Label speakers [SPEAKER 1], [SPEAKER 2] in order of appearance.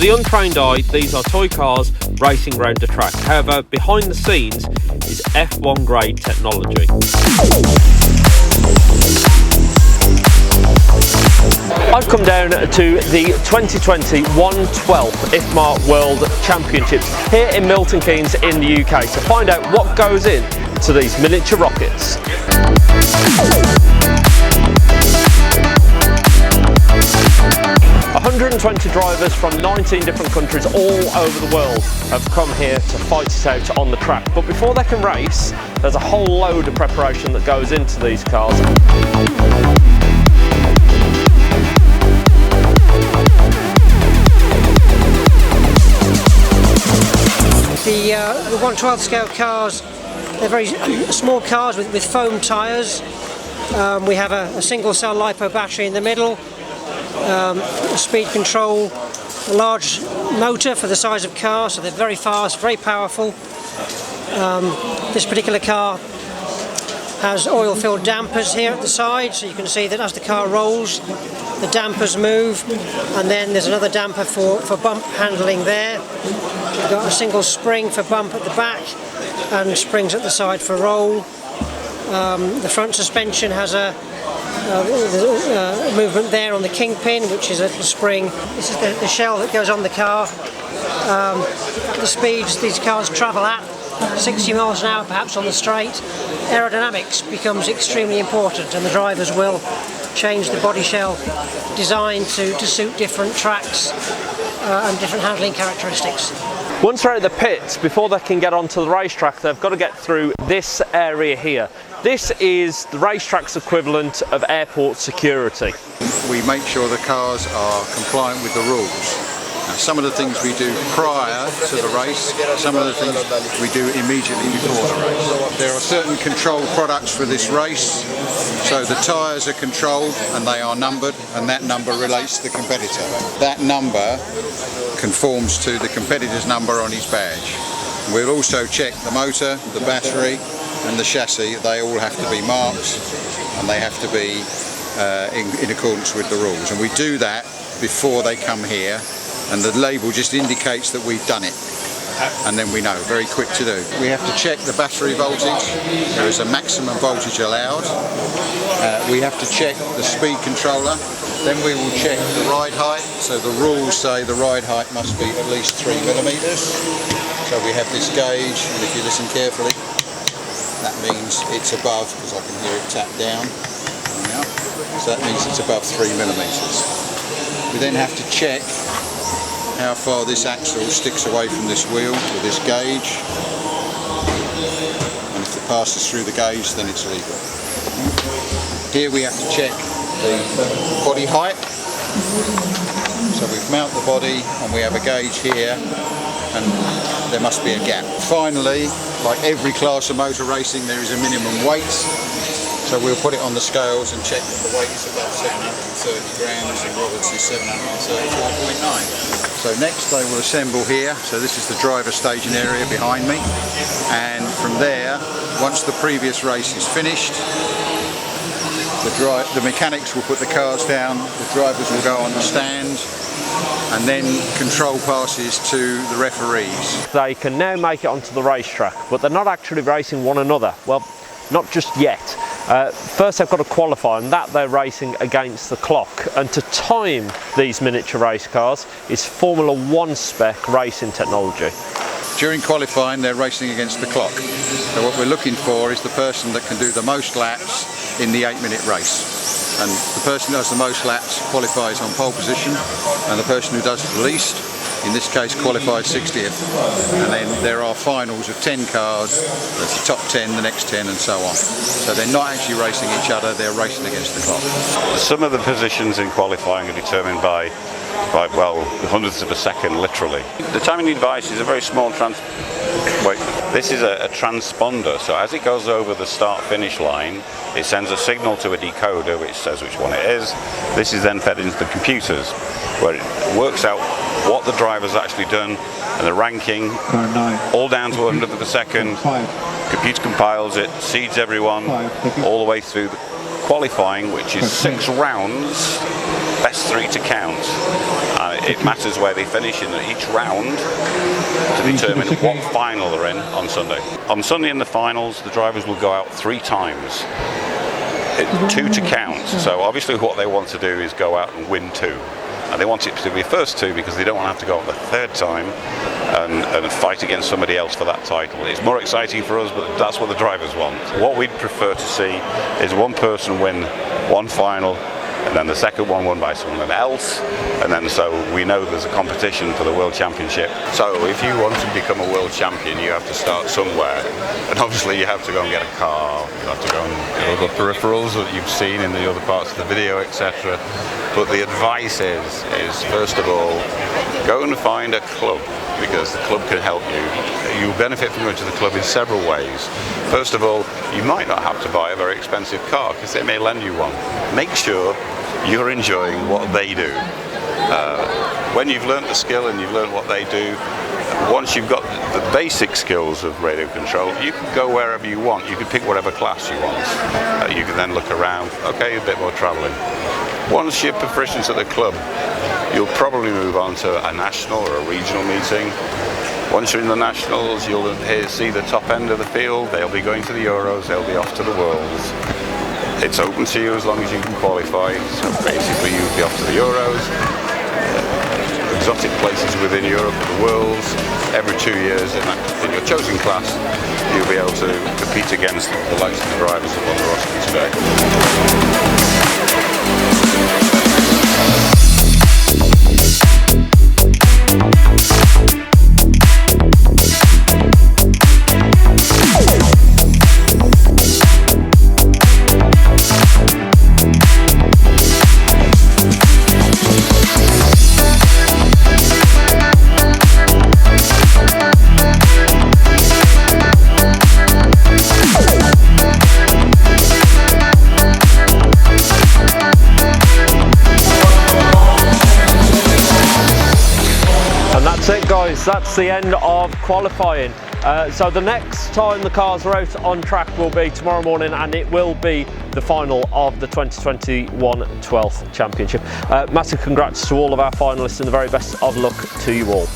[SPEAKER 1] the untrained eye, these are toy cars racing around the track. However, behind the scenes is F1 grade technology. I've come down to the 2020 12th IFMAR World Championships here in Milton Keynes in the UK to find out what goes into these miniature rockets. 120 drivers from 19 different countries all over the world have come here to fight it out on the track. But before they can race, there's a whole load of preparation that goes into these cars.
[SPEAKER 2] The 1/12 scale cars, they're very small cars with foam tyres. We have a single cell LiPo battery in the middle, a speed control, a large motor for the size of car, so they're very fast, very powerful. This particular car has oil-filled dampers here at the side, so you can see that as the car rolls, the dampers move, and then there's another damper for bump handling there. We've got a single spring for bump at the back and springs at the side for roll. The front suspension has a movement there on the kingpin, which is a little spring. This is the shell that goes on the car. The speeds these cars travel at, 60 miles an hour perhaps on the straight. Aerodynamics becomes extremely important, and the drivers will change the body shell design to suit different tracks and different handling characteristics.
[SPEAKER 1] Once they're at the pits, before they can get onto the racetrack, they've got to get through this area here. This is the racetrack's equivalent of airport security.
[SPEAKER 3] We make sure the cars are compliant with the rules. Now, some of the things we do prior to the race, some of the things we do immediately before the race. There are certain control products for this race, so the tyres are controlled and they are numbered, and that number relates to the competitor. That number conforms to the competitor's number on his badge. We'll also check the motor, the battery and the chassis. They all have to be marked and they have to be in accordance with the rules, and we do that before they come here, and the label just indicates that we've done it, and then we know, very quick to do. We have to check the battery voltage. There is a maximum voltage allowed. We have to check the speed controller. Then we will check the ride height. So the rules say the ride height must be at least 3 millimeters. So we have this gauge, and if you listen carefully, that means it's above, because I can hear it tap down. So that means it's above 3 millimeters. We then have to check how far this axle sticks away from this wheel with this gauge, and if it passes through the gauge, then it's legal. Here we have to check the body height. So we mount the body and we have a gauge here, and there must be a gap. Finally, like every class of motor racing, there is a minimum weight. So we'll put it on the scales and check that the weight is about 730 grams and Roberts is 734.9. So next they will assemble here. So this is the driver staging area behind me. And from there, once the previous race is finished, the mechanics will put the cars down, the drivers will go on the stand, and then control passes to the referees.
[SPEAKER 1] They can now make it onto the racetrack, but they're not actually racing one another. Well, not just yet. First they've got to qualify, and that they're racing against the clock. And to time these miniature race cars is Formula 1 spec racing technology.
[SPEAKER 3] During qualifying, they're racing against the clock. So what we're looking for is the person that can do the most laps in the 8-minute race. And the person who does the most laps qualifies on pole position, and the person who does the least, in this case, qualifies 60th. And then there are finals of 10 cars. There's the top 10, the next 10, and so on. So they're not actually racing each other, they're racing against the clock.
[SPEAKER 4] Some of the positions in qualifying are determined by well, hundredths of a second, literally. The timing device is a very small this is a transponder, so as it goes over the start-finish line, it sends a signal to a decoder which says which one it is. This is then fed into the computers, where it works out what the driver's actually done and the ranking, all down to 100th of a second. Computer compiles it, seeds everyone, all the way through the qualifying, which is 6 rounds, best 3 to count. It matters where they finish in each round to determine what final they're in on Sunday. On Sunday in the finals, the drivers will go out 3 times. 2 to count. So obviously what they want to do is go out and win 2. And they want it to be first 2 because they don't want to have to go out the 3rd time and fight against somebody else for that title. It's more exciting for us, but that's what the drivers want. What we'd prefer to see is one person win 1 final, and then the second one won by someone else, and then so we know there's a competition for the World Championship. So if you want to become a world champion, you have to start somewhere, and obviously you have to go and get a car, you have to go and get all the peripherals that you've seen in the other parts of the video, etc. But the advice is first of all, go and find a club, because the club can help you. You'll benefit from going to the club in several ways. First of all, you might not have to buy a very expensive car because they may lend you one. Make sure you're enjoying what they do. When you've learnt the skill and you've learnt what they do, once you've got the basic skills of radio control, you can go wherever you want. You can pick whatever class you want. You can then look around, okay, a bit more travelling. Once you're proficient at the club, you'll probably move on to a national or a regional meeting. Once you're in the nationals, you'll see the top end of the field. They'll be going to the Euros, they'll be off to the Worlds. It's open to you as long as you can qualify. So basically you'll be off to the Euros, exotic places within Europe, the Worlds. Every 2 years in your chosen class, you'll be able to compete against the likes of the drivers that won the roster today.
[SPEAKER 1] That's it, guys, that's the end of qualifying. So the next time the cars are out on track will be tomorrow morning, and it will be the final of the 2021 12th Championship. Massive congrats to all of our finalists and the very best of luck to you all.